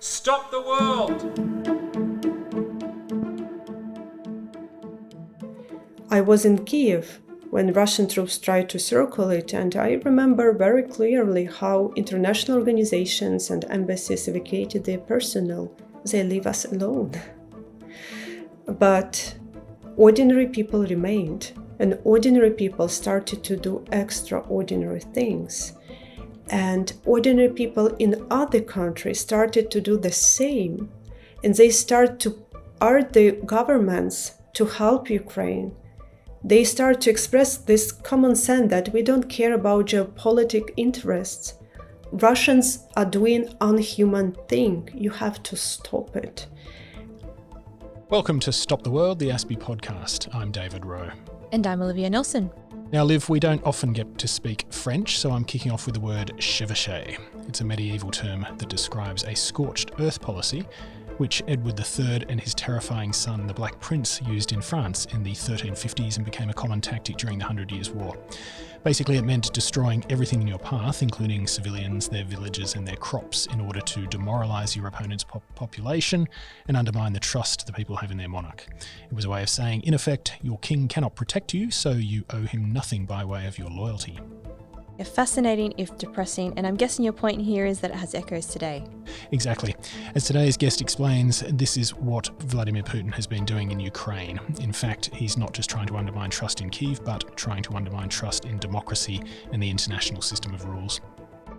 Stop the world! I was in Kiev when Russian troops tried to circle it, and I remember very clearly how international organizations and embassies evacuated their personnel. They leave us alone. But ordinary people remained, and ordinary people started to do extraordinary things. And ordinary people in other countries started to do the same. And they start to urge the governments to help Ukraine. They start to express this common sense that we don't care about geopolitical interests. Russians are doing unhuman thing. You have to stop it. Welcome to Stop the World, the ASPI podcast. I'm David Rowe. And I'm Olivia Nelson. Now, Liv, we don't often get to speak French, so I'm kicking off with the word chevauché. It's a medieval term that describes a scorched earth policy, which Edward III and his terrifying son, the Black Prince, used in France in the 1350s and became a common tactic during the 100 Years' War. Basically, it meant destroying everything in your path, including civilians, their villages and their crops, in order to demoralise your opponent's population and undermine the trust the people have in their monarch. It was a way of saying, in effect, your king cannot protect you, so you owe him nothing by way of your loyalty. Fascinating, if depressing, and I'm guessing your point here is that it has echoes today. Exactly. As today's guest explains, this is what Vladimir Putin has been doing in Ukraine. In fact, he's not just trying to undermine trust in Kyiv, but trying to undermine trust in democracy and the international system of rules.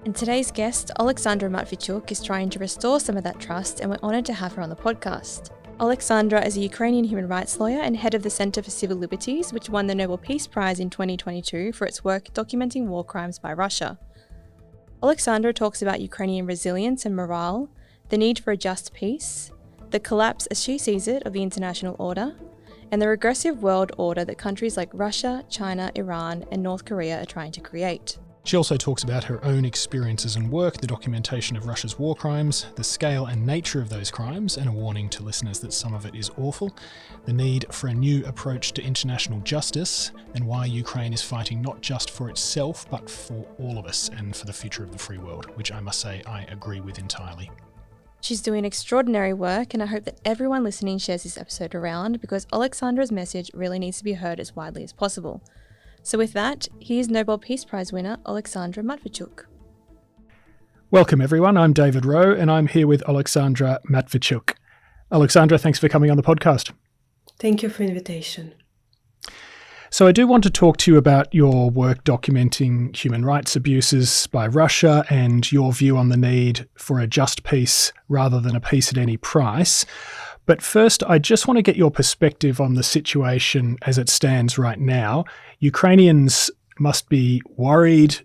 And today's guest, Oleksandra Matviichuk, is trying to restore some of that trust, and we're honoured to have her on the podcast. Oleksandra is a Ukrainian human rights lawyer and head of the Center for Civil Liberties, which won the Nobel Peace Prize in 2022 for its work documenting war crimes by Russia. Oleksandra talks about Ukrainian resilience and morale, the need for a just peace, the collapse, as she sees it, of the international order, and the regressive world order that countries like Russia, China, Iran, and North Korea are trying to create. She also talks about her own experiences and work, the documentation of Russia's war crimes, the scale and nature of those crimes, and a warning to listeners that some of it is awful, the need for a new approach to international justice, and why Ukraine is fighting not just for itself, but for all of us and for the future of the free world, which I must say I agree with entirely. She's doing extraordinary work, and I hope that everyone listening shares this episode around, because Oleksandra's message really needs to be heard as widely as possible. So with that, here's Nobel Peace Prize winner Oleksandra Matviichuk. Welcome everyone, I'm David Rowe and I'm here with Oleksandra Matviichuk. Oleksandra, thanks for coming on the podcast. Thank you for the invitation. So I do want to talk to you about your work documenting human rights abuses by Russia and your view on the need for a just peace rather than a peace at any price. But first, I just want to get your perspective on the situation as it stands right now. Ukrainians must be worried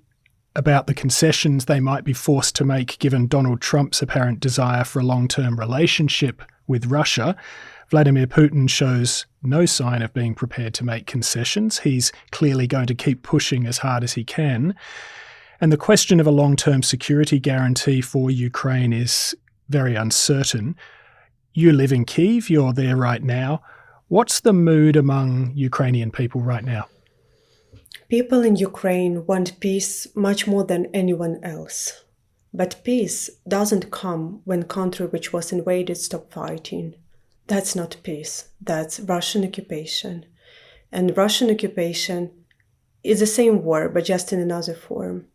about the concessions they might be forced to make given Donald Trump's apparent desire for a long-term relationship with Russia. Vladimir Putin shows no sign of being prepared to make concessions. He's clearly going to keep pushing as hard as he can. And the question of a long-term security guarantee for Ukraine is very uncertain. You live in Kyiv, you're there right now. What's the mood among Ukrainian people right now? People in Ukraine want peace much more than anyone else. But peace doesn't come when country which was invaded stop fighting. That's not peace, that's Russian occupation. And Russian occupation is the same war, but just in another form.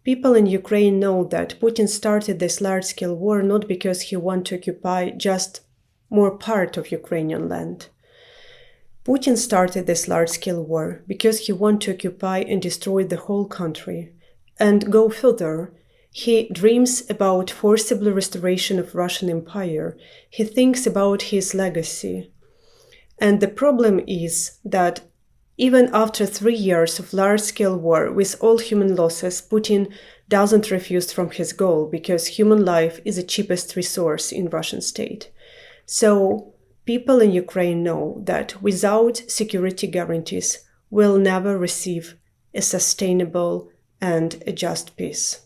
People in Ukraine know that Putin started this large-scale war not because he wanted to occupy just more part of Ukrainian land. Putin started this large-scale war because he wanted to occupy and destroy the whole country. And go further, he dreams about forcible restoration of Russian Empire. He thinks about his legacy. And the problem is that even after 3 years of large-scale war with all human losses, Putin doesn't refuse from his goal because human life is the cheapest resource in Russian state. So people in Ukraine know that without security guarantees, we'll never receive a sustainable and a just peace.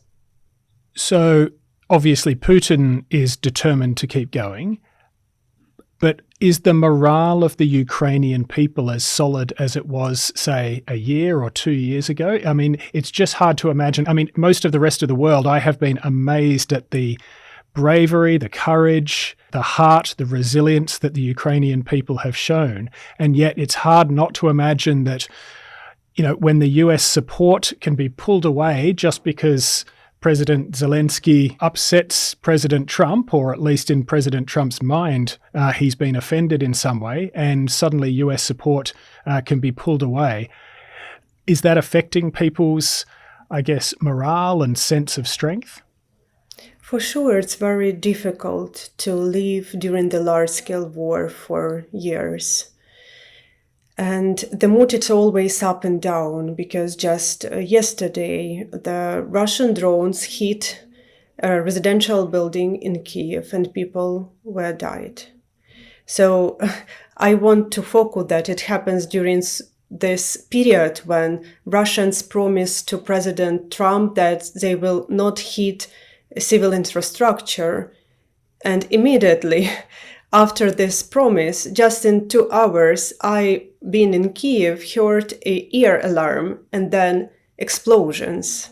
So obviously Putin is determined to keep going. But is the morale of the Ukrainian people as solid as it was, say, a year or 2 years ago? I mean, it's just hard to imagine. I mean, most of the rest of the world, I have been amazed at the bravery, the courage, the heart, the resilience that the Ukrainian people have shown. And yet it's hard not to imagine that, when the US support can be pulled away just because President Zelensky upsets President Trump, or at least in President Trump's mind, he's been offended in some way, and suddenly US support can be pulled away. Is that affecting people's, morale and sense of strength? For sure, it's very difficult to live during the large-scale war for years. And the mood is always up and down, because just yesterday, the Russian drones hit a residential building in Kiev and people were died. So I want to focus that it happens during this period when Russians promise to President Trump that they will not hit civil infrastructure. And immediately after this promise, just in 2 hours, I, being in Kiev, heard an ear alarm and then explosions.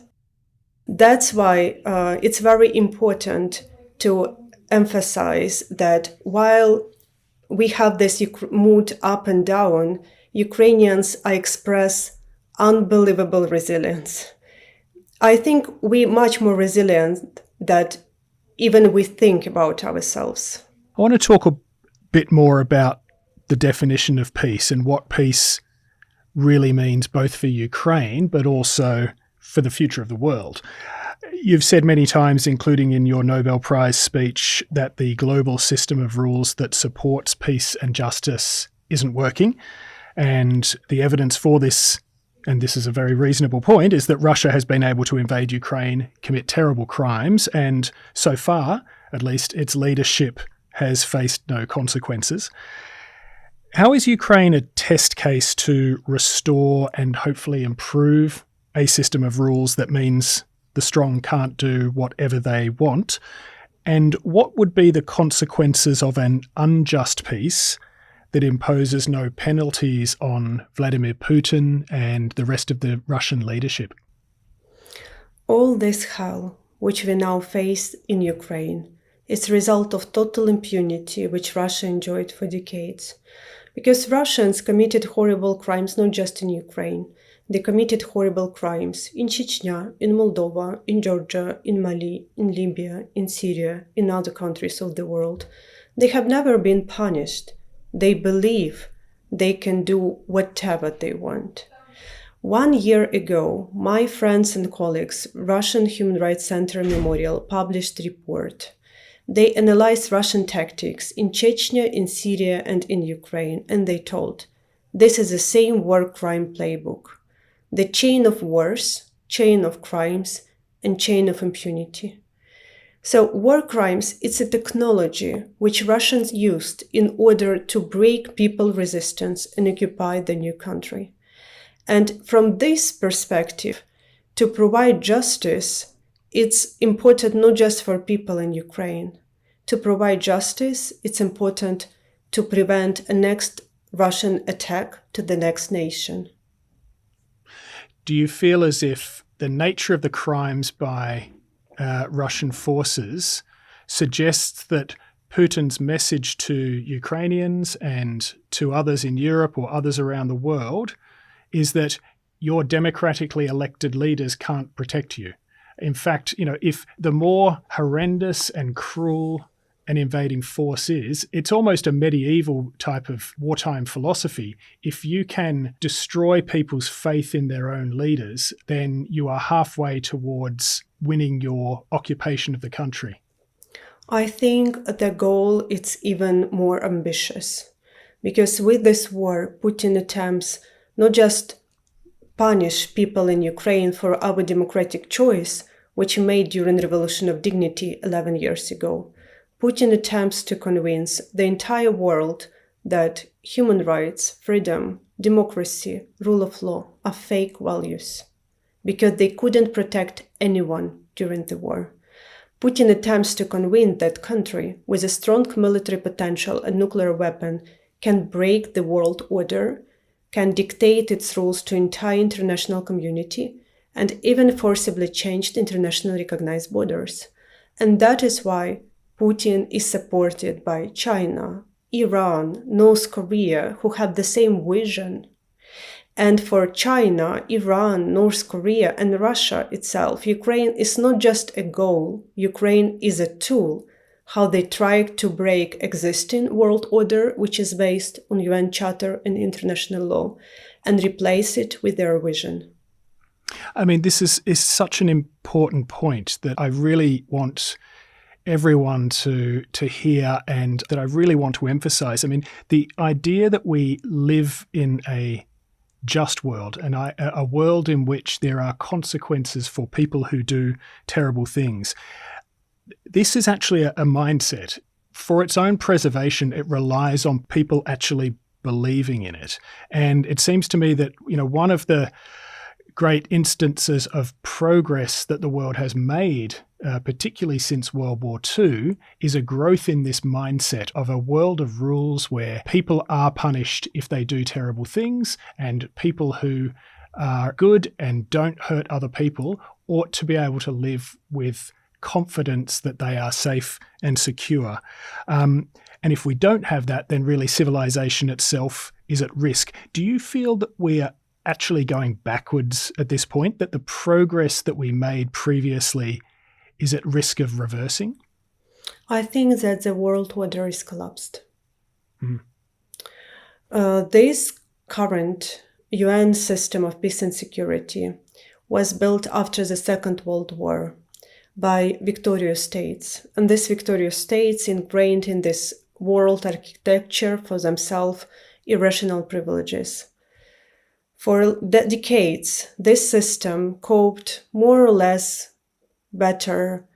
That's why it's very important to emphasize that while we have this mood up and down, Ukrainians express unbelievable resilience. I think we're much more resilient than even we think about ourselves. I want to talk a bit more about the definition of peace and what peace really means, both for Ukraine, but also for the future of the world. You've said many times, including in your Nobel Prize speech, that the global system of rules that supports peace and justice isn't working. And the evidence for this, and this is a very reasonable point, is that Russia has been able to invade Ukraine, commit terrible crimes, and so far, at least, its leadership has faced no consequences. How is Ukraine a test case to restore and hopefully improve a system of rules that means the strong can't do whatever they want? And what would be the consequences of an unjust peace that imposes no penalties on Vladimir Putin and the rest of the Russian leadership? All this hell which we now face in Ukraine is a result of total impunity which Russia enjoyed for decades. Because Russians committed horrible crimes not just in Ukraine. They committed horrible crimes in Chechnya, in Moldova, in Georgia, in Mali, in Libya, in Syria, in other countries of the world. They have never been punished. They believe they can do whatever they want. 1 year ago, my friends and colleagues, Russian Human Rights Center Memorial, published a report. They analyzed Russian tactics in Chechnya, in Syria, and in Ukraine, and they told, this is the same war crime playbook. The chain of wars, chain of crimes, and chain of impunity. So war crimes, it's a technology which Russians used in order to break people's resistance and occupy the new country. And from this perspective, to provide justice, it's important not just for people in Ukraine. To provide justice, it's important to prevent a next Russian attack to the next nation. Do you feel as if the nature of the crimes by Russian forces suggests that Putin's message to Ukrainians and to others in Europe or others around the world is that your democratically elected leaders can't protect you? In fact, if the more horrendous and cruel an invading force is, it's almost a medieval type of wartime philosophy. If you can destroy people's faith in their own leaders, then you are halfway towards winning your occupation of the country. I think the goal is even more ambitious, because with this war, Putin attempts not just punish people in Ukraine for our democratic choice, which he made during the Revolution of Dignity 11 years ago. Putin attempts to convince the entire world that human rights, freedom, democracy, rule of law are fake values, because they couldn't protect anyone during the war. Putin attempts to convince that country with a strong military potential and nuclear weapon can break the world order, can dictate its rules to entire international community, and even forcibly change the internationally recognized borders. And that is why Putin is supported by China, Iran, North Korea, who have the same vision. And for China, Iran, North Korea, and Russia itself, Ukraine is not just a goal. Ukraine is a tool, how they try to break existing world order, which is based on UN Charter and international law, and replace it with their vision. I mean, this is such an important point that I really want everyone to hear and that I really want to emphasize. I mean, the idea that we live in a just world and a world in which there are consequences for people who do terrible things. This is actually a mindset. For its own preservation, it relies on people actually believing in it. And it seems to me that, one of the great instances of progress that the world has made, particularly since World War II, is a growth in this mindset of a world of rules where people are punished if they do terrible things, and people who are good and don't hurt other people ought to be able to live with confidence that they are safe and secure. And if we don't have that, then really civilization itself is at risk. Do you feel that we are actually going backwards at this point, that the progress that we made previously is at risk of reversing? I think that the world order is collapsed. This current UN system of peace and security was built after the Second World War by victorious states. And these victorious states ingrained in this world architecture for themselves irrational privileges. For decades, this system coped more or less better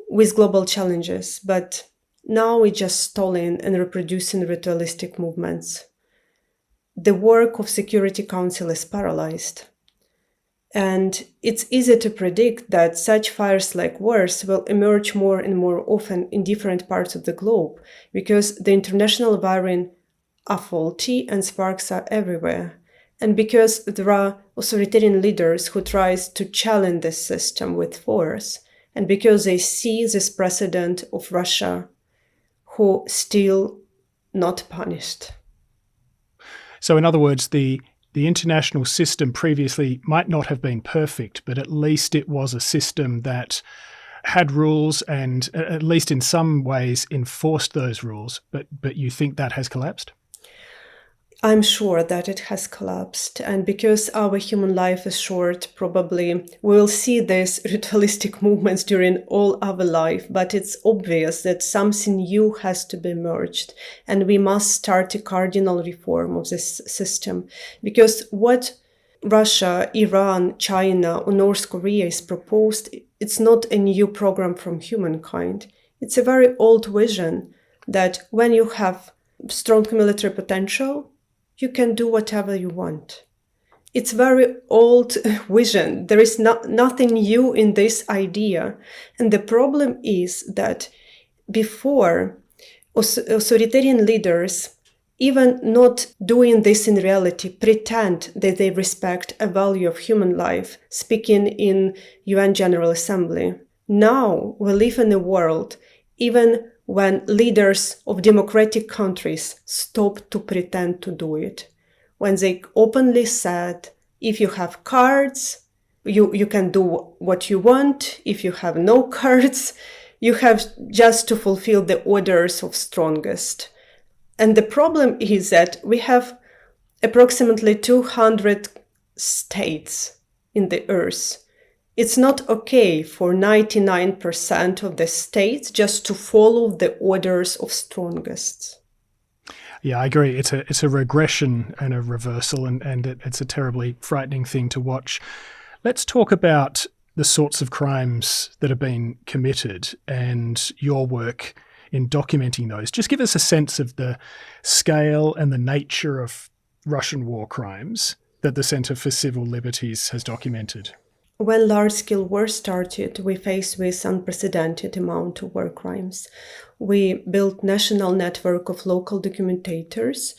with global challenges, but now it's just stalling and reproducing ritualistic movements. The work of Security Council is paralyzed. And it's easy to predict that such fires like wars will emerge more and more often in different parts of the globe, because the international wiring are faulty and sparks are everywhere. And because there are authoritarian leaders who try to challenge this system with force, and because they see this precedent of Russia, who still not punished. So in other words, the international system previously might not have been perfect, but at least it was a system that had rules and at least in some ways enforced those rules. But you think that has collapsed? I'm sure that it has collapsed, and because our human life is short, probably we'll see these ritualistic movements during all our life, but it's obvious that something new has to be merged, and we must start a cardinal reform of this system, because what Russia, Iran, China, or North Korea is proposed, it's not a new program from humankind. It's a very old vision that when you have strong military potential, you can do whatever you want. It's very old vision. There is nothing new in this idea. And the problem is that before, authoritarian leaders, even not doing this in reality, pretend that they respect a value of human life, speaking in UN General Assembly. Now we live in a world, even when leaders of democratic countries stopped to pretend to do it. When they openly said, if you have cards, you can do what you want. If you have no cards, you have just to fulfill the orders of strongest. And the problem is that we have approximately 200 states in the earth. It's not okay for 99% of the states just to follow the orders of strongest. Yeah, I agree. It's a regression and a reversal, and it's a terribly frightening thing to watch. Let's talk about the sorts of crimes that have been committed and your work in documenting those. Just give us a sense of the scale and the nature of Russian war crimes that the Center for Civil Liberties has documented. When large-scale war started, we faced with unprecedented amount of war crimes. We built national network of local documentators.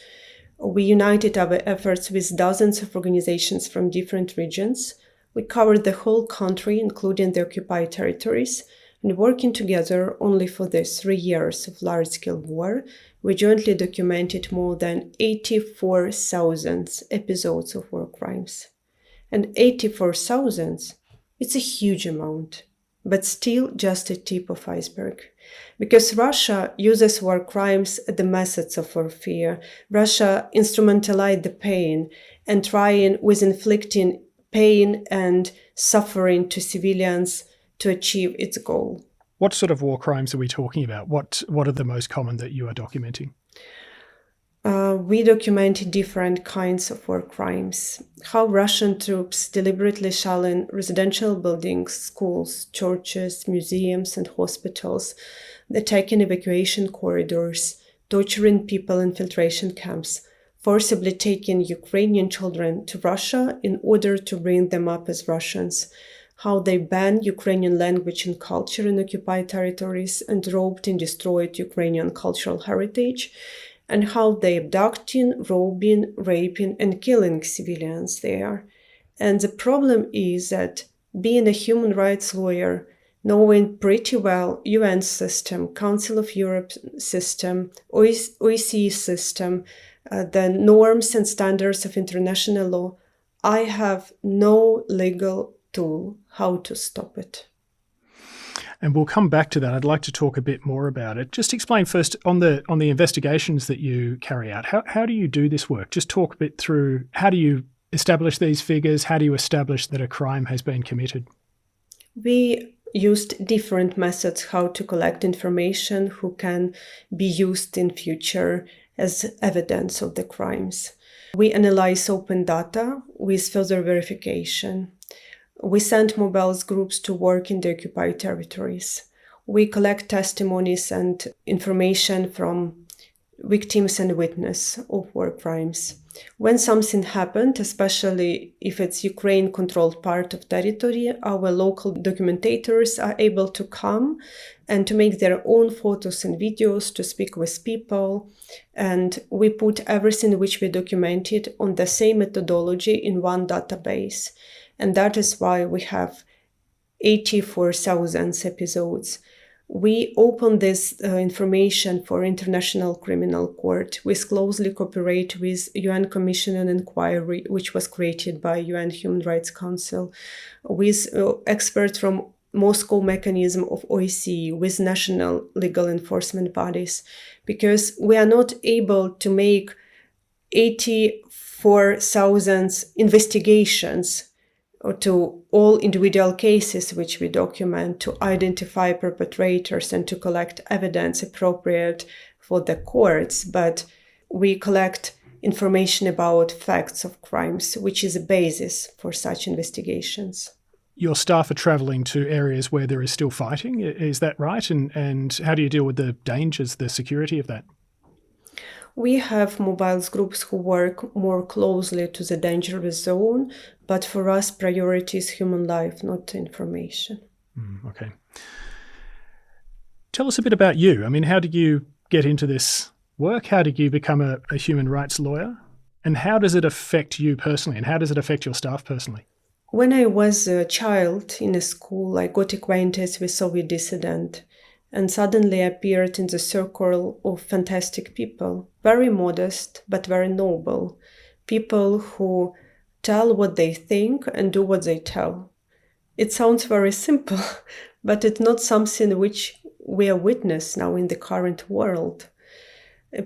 We united our efforts with dozens of organizations from different regions. We covered the whole country, including the occupied territories, And working together only for these 3 years of large-scale war, we jointly documented more than 84,000 episodes of war crimes. And 84,000, it's a huge amount, but still just a tip of iceberg. Because Russia uses war crimes as the methods of warfare. Russia instrumentalized the pain and trying with inflicting pain and suffering to civilians to achieve its goal. What sort of war crimes are we talking about? What are the most common that you are documenting? We documented different kinds of war crimes. How Russian troops deliberately shelling residential buildings, schools, churches, museums, and hospitals, attacking evacuation corridors, torturing people in filtration camps, forcibly taking Ukrainian children to Russia in order to bring them up as Russians, how they banned Ukrainian language and culture in occupied territories and robbed and destroyed Ukrainian cultural heritage, and how they abducting, robbing, raping, and killing civilians there. And the problem is that being a human rights lawyer, knowing pretty well UN system, Council of Europe system, OSCE system, the norms and standards of international law, I have no legal tool how to stop it. And we'll come back to that. I'd like to talk a bit more about it. Just explain first on the investigations that you carry out. How do you do this work? Just talk a bit through how do you establish these figures? How do you establish that a crime has been committed? We used different methods how to collect information who can be used in future as evidence of the crimes. We analyze open data with further verification. We send mobile groups to work in the occupied territories. We collect testimonies and information from victims and witnesses of war crimes. When something happened, especially if it's Ukraine-controlled part of territory, our local documentators are able to come and to make their own photos and videos, to speak with people. And we put everything which we documented on the same methodology in one database. And that is why we have 84,000 episodes. We open this information for International Criminal Court. We closely cooperate with UN Commission on Inquiry, which was created by UN Human Rights Council, with experts from Moscow mechanism of OSCE, with national legal enforcement bodies, because we are not able to make 84,000 investigations or to all individual cases which we document, to identify perpetrators and to collect evidence appropriate for the courts, but we collect information about facts of crimes, which is a basis for such investigations. Your staff are travelling to areas where there is still fighting, is that right? And how do you deal with the dangers, the security of that? We have mobile groups who work more closely to the dangerous zone, but for us, priority is human life, not information. Okay. Tell us a bit about you. I mean, how did you get into this work? How did you become a human rights lawyer? And how does it affect you personally? And how does it affect your staff personally? When I was a child in a school, I got acquainted with Soviet dissident and suddenly appeared in the circle of fantastic people, very modest, but very noble. People who tell what they think and do what they tell. It sounds very simple, but it's not something which we are witness now in the current world.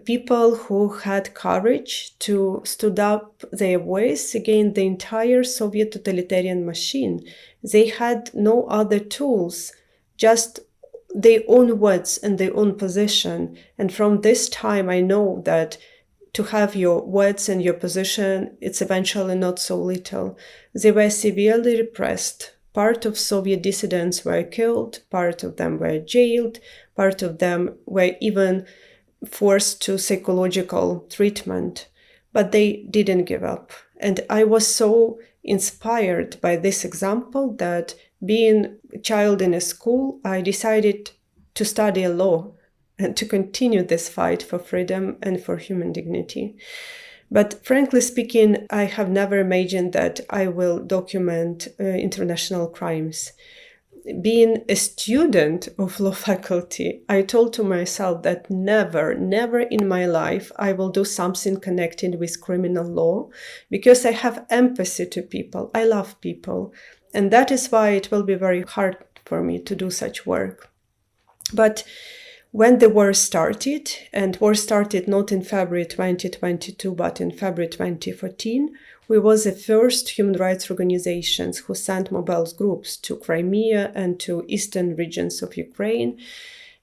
People who had courage to stood up their voice against the entire Soviet totalitarian machine. They had no other tools, just their own words and their own position. And from this time, I know that to have your words and your position, it's eventually not so little. They were severely repressed. Part of Soviet dissidents were killed, part of them were jailed, part of them were even forced to psychological treatment, but they didn't give up. And I was so inspired by this example that being a child in a school, I decided to study law and to continue this fight for freedom and for human dignity. But frankly speaking, I have never imagined that I will document international crimes. being a student of law faculty, I told to myself that never in my life I will do something connected with criminal law, because I have empathy to people. I love people. And that is why it will be very hard for me to do such work. But when the war started, and war started not in February 2022, but in February 2014, we was the first human rights organizations who sent mobile groups to Crimea and to eastern regions of Ukraine.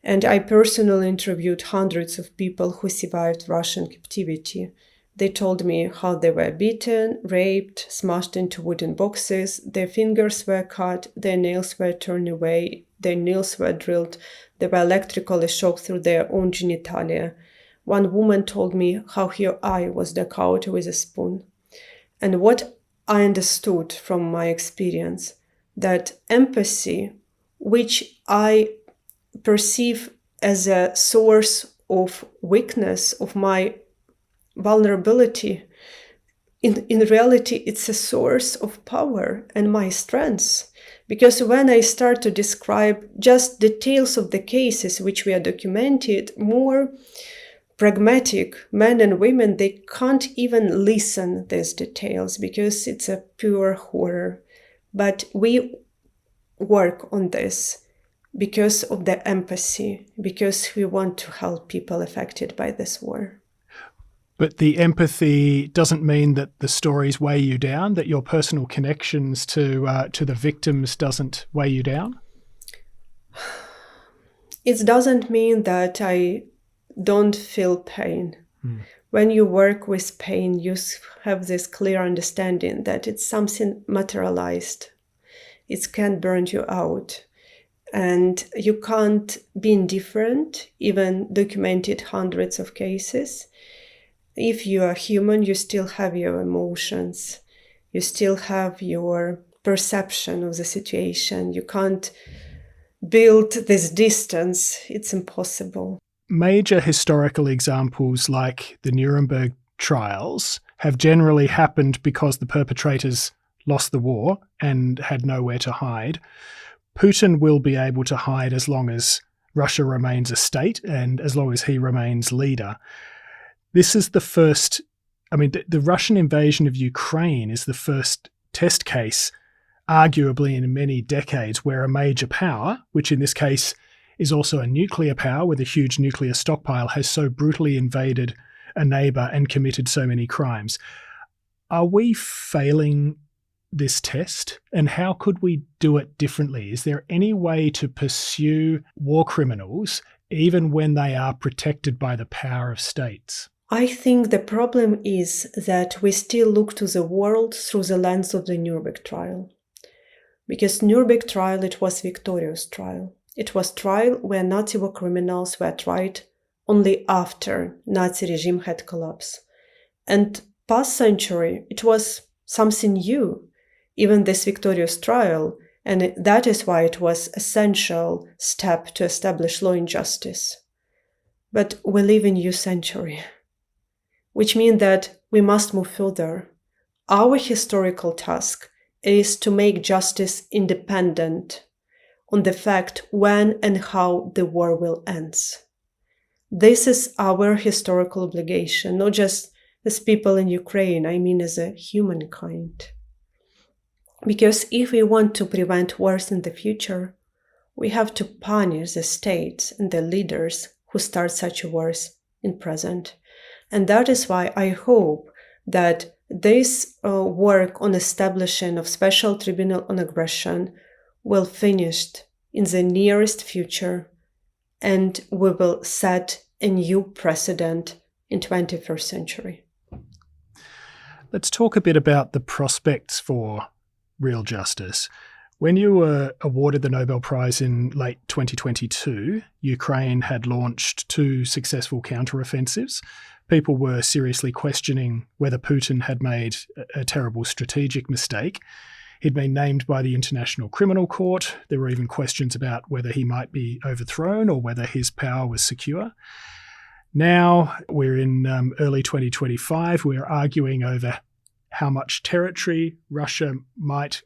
And I personally interviewed hundreds of people who survived Russian captivity. They told me how they were beaten, raped, smashed into wooden boxes, their fingers were cut, their nails were torn away, their nails were drilled, they were electrically shocked through their own genitalia. One woman told me how her eye was dug out with a spoon. And what I understood from my experience, that empathy, which I perceive as a source of weakness, of my vulnerability, in reality, it's a source of power and my strengths. Because when I start to describe just details of the cases which we are documented, more pragmatic men and women, they can't even listen these details because it's a pure horror. But we work on this because of the empathy, because we want to help people affected by this war. But the empathy doesn't mean that the stories weigh you down, that your personal connections to the victims doesn't weigh you down? It doesn't mean that I don't feel pain. When you work with pain, you have this clear understanding that it's something materialized. It can burn you out. And you can't be indifferent, even documented hundreds of cases. If you are human, you still have your emotions. You still have your perception of the situation. You can't build this distance. It's impossible. Major historical examples like the Nuremberg trials have generally happened because the perpetrators lost the war and had nowhere to hide. Putin will be able to hide as long as Russia remains a state and as long as he remains leader. This is the first, the Russian invasion of Ukraine is the first test case, arguably in many decades, where a major power, which in this case is also a nuclear power with a huge nuclear stockpile, has so brutally invaded a neighbour and committed so many crimes. Are we failing this test? And how could we do it differently? Is there any way to pursue war criminals even when they are protected by the power of states? I think the problem is that we still look to the world through the lens of the Nuremberg trial. Because Nuremberg trial, it was victorious trial. It was trial where Nazi war criminals were tried only after Nazi regime had collapsed. And past century, it was something new, even this victorious trial, and that is why it was an essential step to establish law and justice. But we live in a new century, which means that we must move further. Our historical task is to make justice independent on the fact when and how the war will end. This is our historical obligation, not just as people in Ukraine, I mean as a humankind. Because if we want to prevent wars in the future, we have to punish the states and the leaders who start such wars in present. And that is why I hope that this work on establishing of special tribunal on aggression will finish in the nearest future, and we will set a new precedent in 21st century. Let's talk a bit about the prospects for real justice. When you were awarded the Nobel Prize in late 2022, Ukraine had launched 2 successful counteroffensives. People were seriously questioning whether Putin had made a terrible strategic mistake. He'd been named by the International Criminal Court. There were even questions about whether he might be overthrown or whether his power was secure. Now we're in early 2025. We're arguing over how much territory Russia might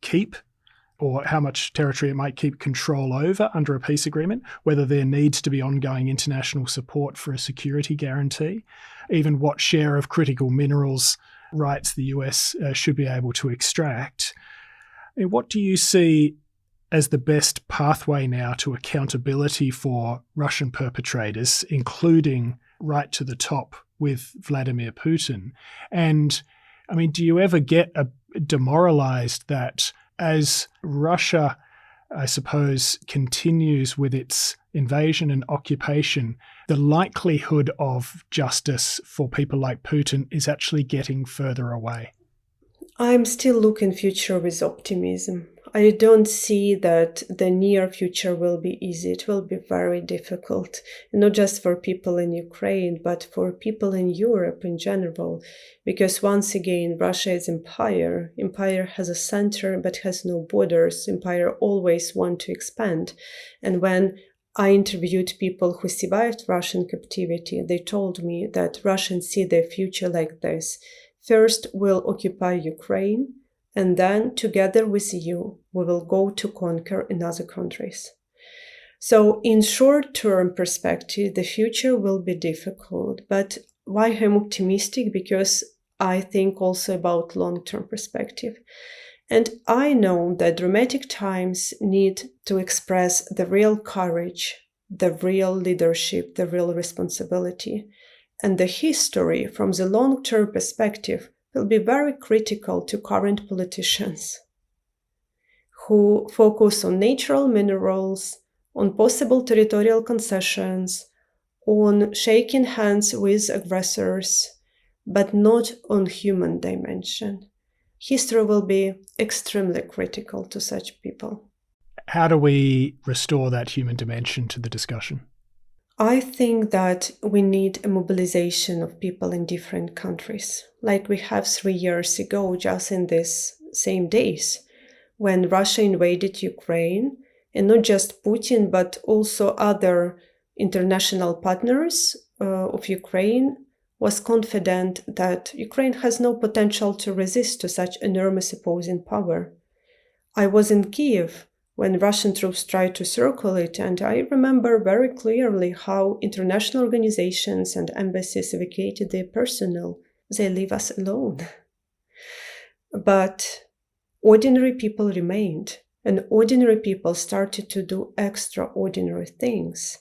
keep or how much territory it might keep control over under a peace agreement, whether there needs to be ongoing international support for a security guarantee, even what share of critical minerals rights the US should be able to extract. What do you see as the best pathway now to accountability for Russian perpetrators, including right to the top with Vladimir Putin? And I mean, do you ever get demoralized that as Russia, I suppose, continues with its invasion and occupation, the likelihood of justice for people like Putin is actually getting further away? I'm still looking future with optimism. I don't see that the near future will be easy. It will be very difficult, not just for people in Ukraine, but for people in Europe in general. Because once again, Russia is empire. Empire has a center but has no borders. Empire always want to expand. And when I interviewed people who survived Russian captivity, they told me that Russians see their future like this. First, we'll occupy Ukraine, and then, together with you, we will go to conquer in other countries. So, in short-term perspective, the future will be difficult. But why I'm optimistic? Because I think also about long-term perspective. And I know that dramatic times need to express the real courage, the real leadership, the real responsibility. And the history from the long-term perspective will be very critical to current politicians who focus on natural minerals, on possible territorial concessions, on shaking hands with aggressors, but not on human dimension. History will be extremely critical to such people. How do we restore that human dimension to the discussion? I think that we need a mobilization of people in different countries, like we have 3 years ago, just in these same days, when Russia invaded Ukraine, and not just Putin, but also other international partners of Ukraine was confident that Ukraine has no potential to resist to such enormous opposing power. I was in Kiev when Russian troops tried to circle it, and I remember very clearly how international organizations and embassies evacuated their personnel. They leave us alone. But ordinary people remained, and ordinary people started to do extraordinary things.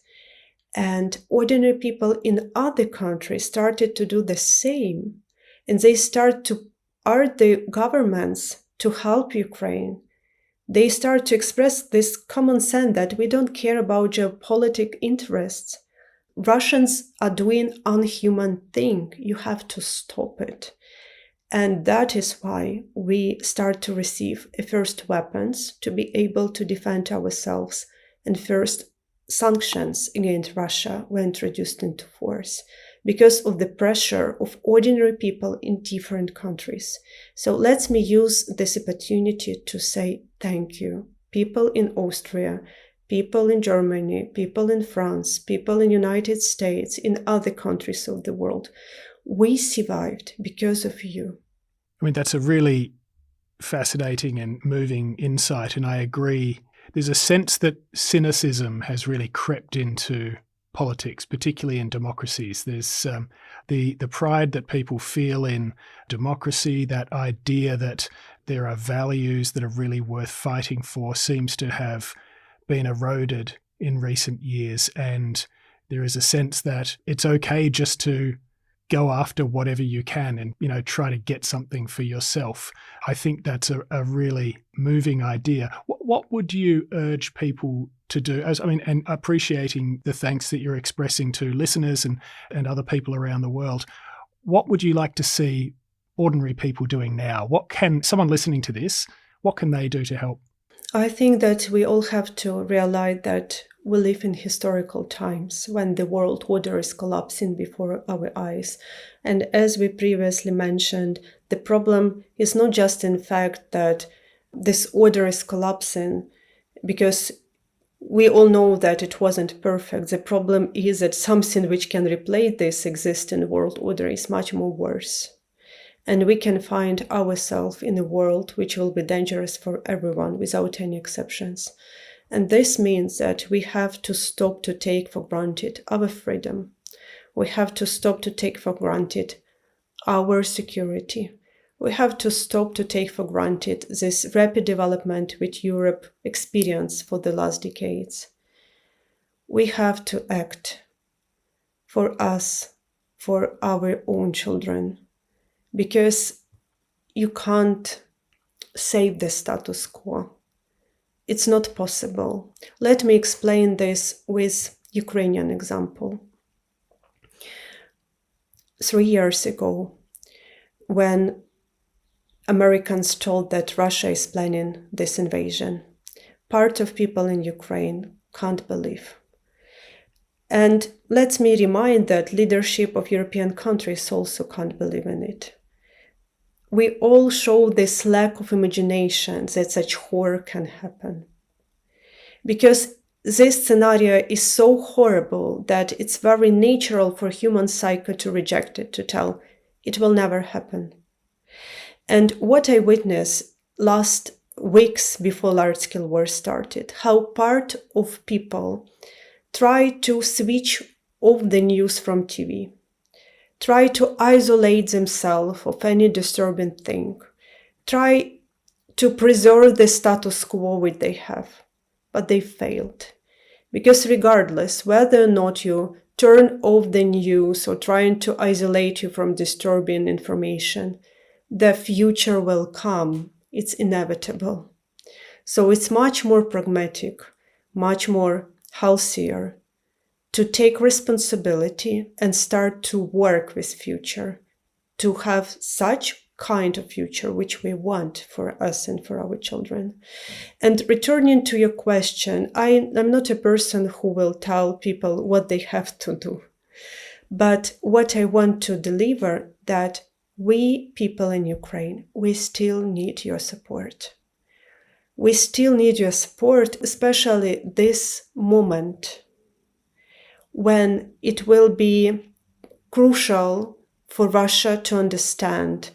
And ordinary people in other countries started to do the same. And they start to urge the governments to help Ukraine. They start to express this common sense that we don't care about geopolitical interests. Russians are doing unhuman thing. You have to stop it. And that is why we start to receive first weapons to be able to defend ourselves. And first sanctions against Russia were introduced into force because of the pressure of ordinary people in different countries. So let me use this opportunity to say thank you. People in Austria, people in Germany, people in France, people in United States, in other countries of the world. We survived because of you. I mean, that's a really fascinating and moving insight, and I agree. There's a sense that cynicism has really crept into politics, particularly in democracies. There's the pride that people feel in democracy, that idea that there are values that are really worth fighting for seems to have been eroded in recent years. And there is a sense that it's okay just to go after whatever you can and, try to get something for yourself. I think that's a really moving idea. What would you urge people to do? And appreciating the thanks that you're expressing to listeners and other people around the world, what would you like to see ordinary people doing now? What can someone listening to this, what can they do to help? I think that we all have to realize that we live in historical times when the world order is collapsing before our eyes. And as we previously mentioned, the problem is not just in fact that this order is collapsing, because we all know that it wasn't perfect. The problem is that something which can replace this existing world order is much more worse. and we can find ourselves in a world which will be dangerous for everyone without any exceptions. And this means that we have to stop to take for granted our freedom. We have to stop to take for granted our security. We have to stop to take for granted this rapid development which Europe experienced for the last decades. We have to act for us, for our own children, because you can't save the status quo. It's not possible. Let me explain this with Ukrainian example. 3 years ago, when Americans told that Russia is planning this invasion, part of people in Ukraine can't believe. And let me remind that leadership of European countries also can't believe in it. We all show this lack of imagination that such horror can happen. Because this scenario is so horrible that it's very natural for human psyche to reject it, to tell it will never happen. And what I witnessed last weeks before large-scale war started, how part of people try to switch off the news from TV, try to isolate themselves of any disturbing thing, try to preserve the status quo which they have. But they failed. Because regardless whether or not you turn off the news or trying to isolate you from disturbing information, the future will come. It's inevitable. So it's much more pragmatic, much more healthier to take responsibility and start to work with future, to have such kind of future which we want for us and for our children. And returning to your question, I'm not a person who will tell people what they have to do. But what I want to deliver, that we people in Ukraine, we still need your support. We still need your support, especially this moment when it will be crucial for Russia to understand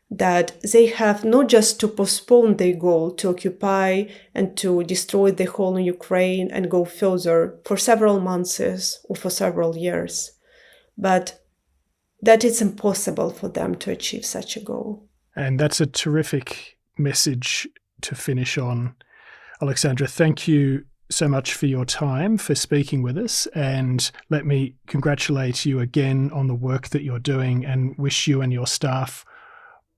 that they have not just to postpone their goal to occupy and to destroy the whole Ukraine and go further for several months or for several years, but that it's impossible for them to achieve such a goal. And that's a terrific message to finish on. Oleksandra, thank you so much for your time, for speaking with us, and let me congratulate you again on the work that you're doing and wish you and your staff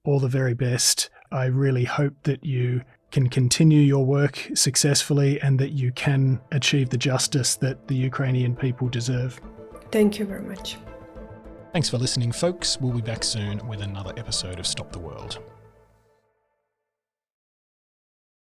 all the very best. I really hope that you can continue your work successfully and that you can achieve the justice that the Ukrainian people deserve. Thank you very much. Thanks for listening, folks. We'll be back soon with another episode of Stop the World.